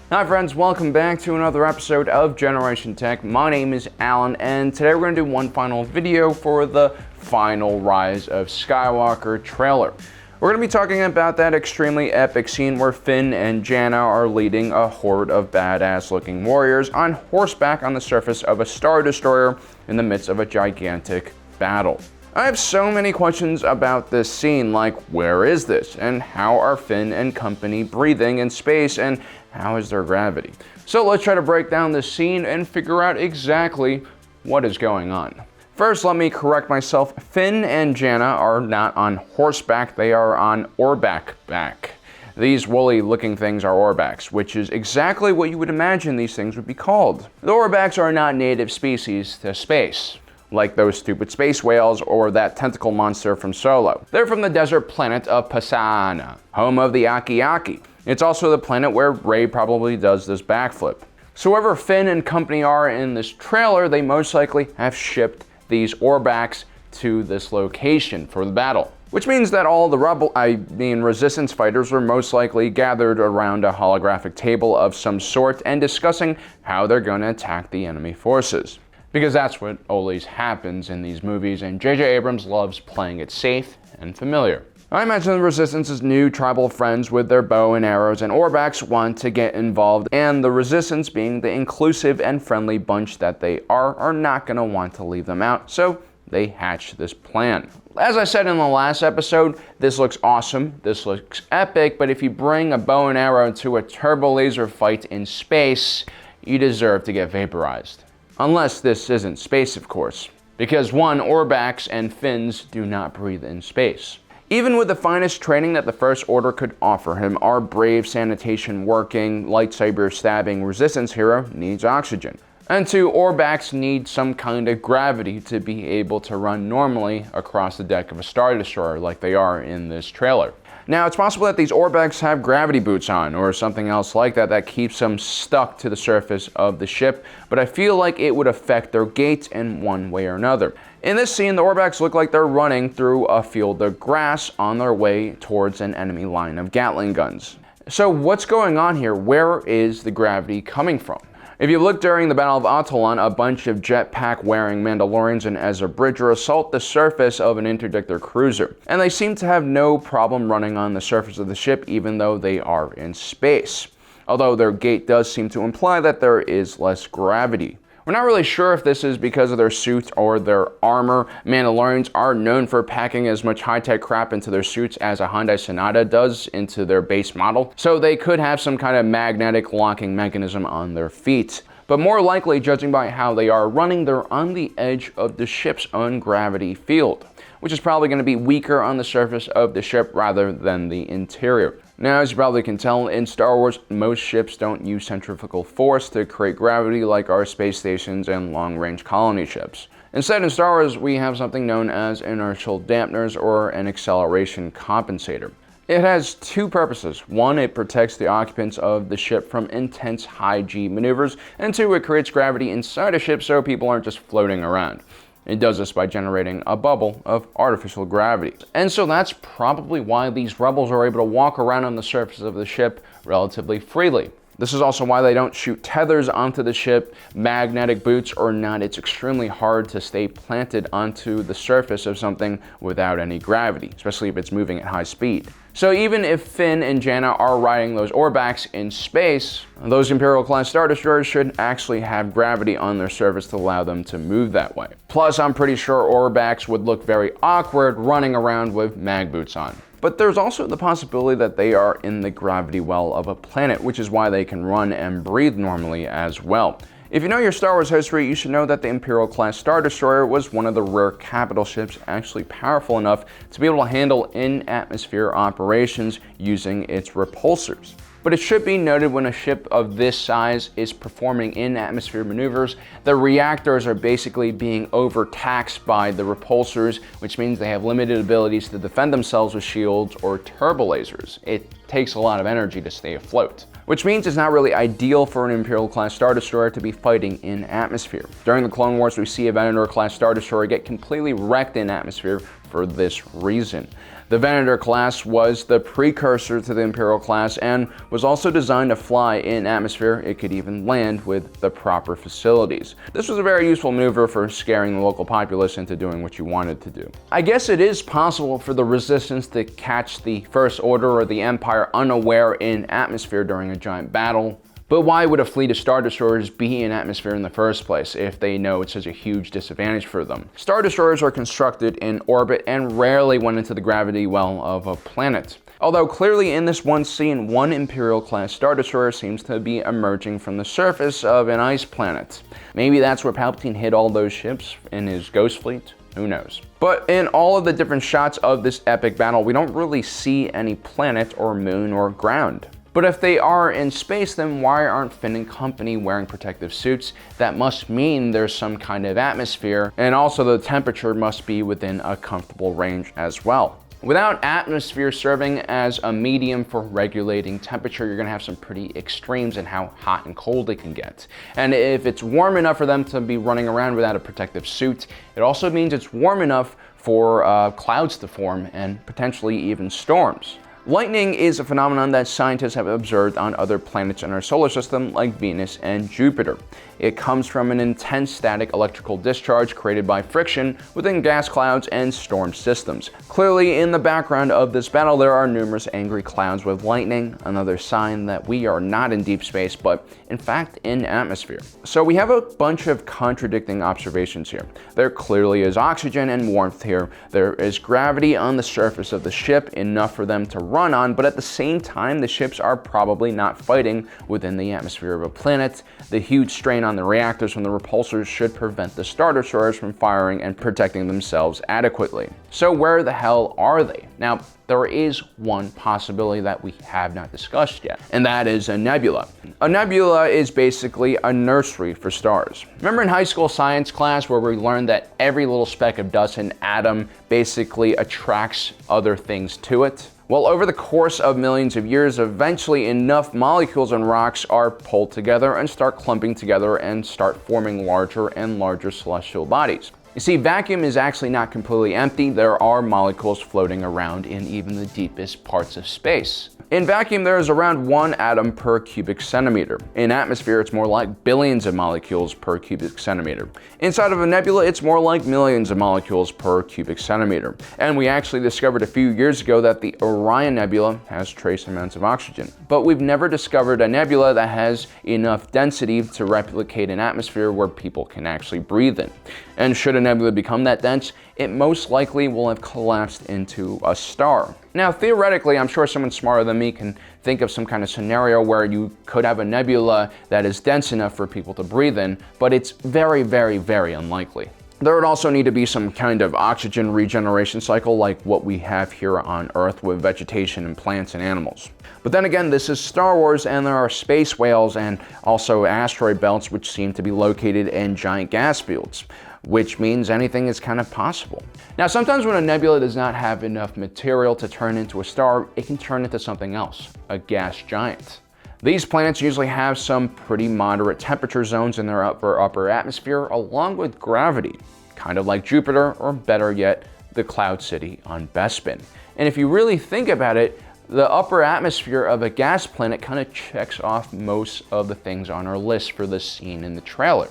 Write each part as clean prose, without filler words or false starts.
Hi friends, welcome back to another episode of Generation Tech. My name is Alan, and today we're going to do one final video for the final Rise of Skywalker trailer. We're going to be talking about that extremely epic scene where Finn and Jannah are leading a horde of badass looking warriors on horseback on the surface of a Star Destroyer in the midst of a gigantic battle. I have so many questions about this scene, like where is this, and how are Finn and company breathing in space, and how is their gravity? So let's try to break down this scene and figure out exactly what is going on. First, let me correct myself. Finn and Jannah are not on horseback, they are on Orbak back. These woolly looking things are Orbaks, which is exactly what you would imagine these things would be called. The Orbaks are not native species to space, like those stupid space whales or that tentacle monster from Solo. They're from the desert planet of Pasana, home of the Aki-Aki. It's also the planet where Rey probably does this backflip. So wherever Finn and company are in this trailer, they most likely have shipped these Orbaks to this location for the battle. Which means that all the Resistance fighters were most likely gathered around a holographic table of some sort and discussing how they're going to attack the enemy forces. Because that's what always happens in these movies, and J.J. Abrams loves playing it safe and familiar. I imagine the Resistance's new tribal friends with their bow and arrows and Orbaks want to get involved, and the Resistance, being the inclusive and friendly bunch that they are not going to want to leave them out, so they hatch this plan. As I said in the last episode, this looks awesome, this looks epic, but if you bring a bow and arrow to a turbo laser fight in space, you deserve to get vaporized. Unless this isn't space, of course. Because one, Orbaks and Finns do not breathe in space. Even with the finest training that the First Order could offer him, our brave sanitation-working, lightsaber-stabbing Resistance hero needs oxygen. And two, Orbaks need some kind of gravity to be able to run normally across the deck of a Star Destroyer like they are in this trailer. Now, it's possible that these Orbaks have gravity boots on, or something else like that keeps them stuck to the surface of the ship, but I feel like it would affect their gait in one way or another. In this scene, the Orbaks look like they're running through a field of grass on their way towards an enemy line of Gatling guns. So what's going on here? Where is the gravity coming from? If you look during the Battle of Atollon, a bunch of jetpack-wearing Mandalorians and Ezra Bridger assault the surface of an interdictor cruiser, and they seem to have no problem running on the surface of the ship even though they are in space. Although their gait does seem to imply that there is less gravity. We're not really sure if this is because of their suits or their armor. Mandalorians are known for packing as much high-tech crap into their suits as a Hyundai Sonata does into their base model, so they could have some kind of magnetic locking mechanism on their feet. But more likely, judging by how they are running, they're on the edge of the ship's own gravity field, which is probably going to be weaker on the surface of the ship rather than the interior. Now, as you probably can tell, in Star Wars, most ships don't use centrifugal force to create gravity like our space stations and long-range colony ships. Instead, in Star Wars, we have something known as inertial dampeners or an acceleration compensator. It has two purposes. One, it protects the occupants of the ship from intense high-G maneuvers, and two, it creates gravity inside a ship so people aren't just floating around. It does this by generating a bubble of artificial gravity. And so that's probably why these rebels are able to walk around on the surface of the ship relatively freely. This is also why they don't shoot tethers onto the ship, magnetic boots or not. It's extremely hard to stay planted onto the surface of something without any gravity, especially if it's moving at high speed. So even if Finn and Jannah are riding those Orbaks in space, those Imperial-class Star Destroyers should actually have gravity on their surface to allow them to move that way. Plus, I'm pretty sure Orbaks would look very awkward running around with mag boots on. But there's also the possibility that they are in the gravity well of a planet, which is why they can run and breathe normally as well. If you know your Star Wars history, you should know that the Imperial-class Star Destroyer was one of the rare capital ships actually powerful enough to be able to handle in-atmosphere operations using its repulsors. But it should be noted when a ship of this size is performing in-atmosphere maneuvers, the reactors are basically being overtaxed by the repulsors, which means they have limited abilities to defend themselves with shields or turbo lasers. It takes a lot of energy to stay afloat. Which means it's not really ideal for an Imperial-class Star Destroyer to be fighting in atmosphere. During the Clone Wars, we see a Venator-class Star Destroyer get completely wrecked in atmosphere for this reason. The Venator class was the precursor to the Imperial class and was also designed to fly in atmosphere. It could even land with the proper facilities. This was a very useful maneuver for scaring the local populace into doing what you wanted to do. I guess it is possible for the Resistance to catch the First Order or the Empire unaware in atmosphere during a giant battle. But why would a fleet of Star Destroyers be in atmosphere in the first place if they know it's such a huge disadvantage for them? Star Destroyers are constructed in orbit and rarely went into the gravity well of a planet. Although clearly in this one scene, one Imperial-class Star Destroyer seems to be emerging from the surface of an ice planet. Maybe that's where Palpatine hid all those ships in his Ghost Fleet? Who knows? But in all of the different shots of this epic battle, we don't really see any planet or moon or ground. But if they are in space, then why aren't Finn and company wearing protective suits? That must mean there's some kind of atmosphere, and also the temperature must be within a comfortable range as well. Without atmosphere serving as a medium for regulating temperature, you're gonna have some pretty extremes in how hot and cold it can get. And if it's warm enough for them to be running around without a protective suit, it also means it's warm enough for clouds to form and potentially even storms. Lightning is a phenomenon that scientists have observed on other planets in our solar system like Venus and Jupiter. It comes from an intense static electrical discharge created by friction within gas clouds and storm systems. Clearly, in the background of this battle, there are numerous angry clouds with lightning, another sign that we are not in deep space, but in fact in atmosphere. So we have a bunch of contradicting observations here. There clearly is oxygen and warmth here. There is gravity on the surface of the ship, enough for them to run on, but at the same time, the ships are probably not fighting within the atmosphere of a planet. The huge strain on the reactors from the repulsors should prevent the Star Destroyers from firing and protecting themselves adequately. So where the hell are they? Now, there is one possibility that we have not discussed yet, and that is a nebula. A nebula is basically a nursery for stars. Remember in high school science class where we learned that every little speck of dust in an atom basically attracts other things to it? Well, over the course of millions of years, eventually enough molecules and rocks are pulled together and start clumping together and start forming larger and larger celestial bodies. You see, vacuum is actually not completely empty. There are molecules floating around in even the deepest parts of space. In vacuum, there is around 1 atom per cubic centimeter. In atmosphere, it's more like billions of molecules per cubic centimeter. Inside of a nebula, it's more like millions of molecules per cubic centimeter. And we actually discovered a few years ago that the Orion Nebula has trace amounts of oxygen. But we've never discovered a nebula that has enough density to replicate an atmosphere where people can actually breathe in. And should a nebula become that dense, it most likely will have collapsed into a star. Now, theoretically, I'm sure someone smarter than me can think of some kind of scenario where you could have a nebula that is dense enough for people to breathe in, but it's very, very, very unlikely. There would also need to be some kind of oxygen regeneration cycle like what we have here on Earth with vegetation and plants and animals. But then again, this is Star Wars and there are space whales and also asteroid belts which seem to be located in giant gas fields, which means anything is kind of possible. Now, sometimes when a nebula does not have enough material to turn into a star, it can turn into something else, a gas giant. These planets usually have some pretty moderate temperature zones in their upper atmosphere along with gravity, kind of like Jupiter, or better yet, the Cloud City on Bespin. And if you really think about it, the upper atmosphere of a gas planet kind of checks off most of the things on our list for this scene in the trailer.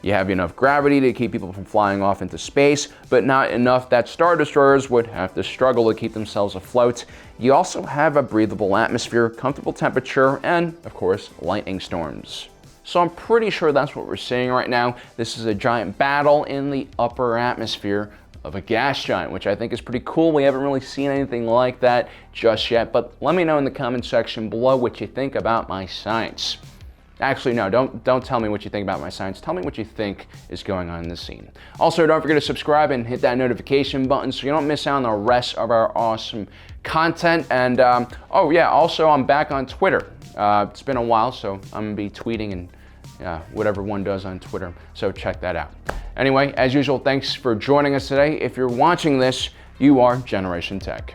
You have enough gravity to keep people from flying off into space, but not enough that Star Destroyers would have to struggle to keep themselves afloat. You also have a breathable atmosphere, comfortable temperature, and, of course, lightning storms. So I'm pretty sure that's what we're seeing right now. This is a giant battle in the upper atmosphere of a gas giant, which I think is pretty cool. We haven't really seen anything like that just yet, but let me know in the comment section below what you think about my science. Actually, no, don't tell me what you think about my science. Tell me what you think is going on in this scene. Also, don't forget to subscribe and hit that notification button so you don't miss out on the rest of our awesome content. And oh yeah, also I'm back on Twitter. It's been a while, so I'm gonna be tweeting and whatever one does on Twitter. So check that out. Anyway, as usual, thanks for joining us today. If you're watching this, you are Generation Tech.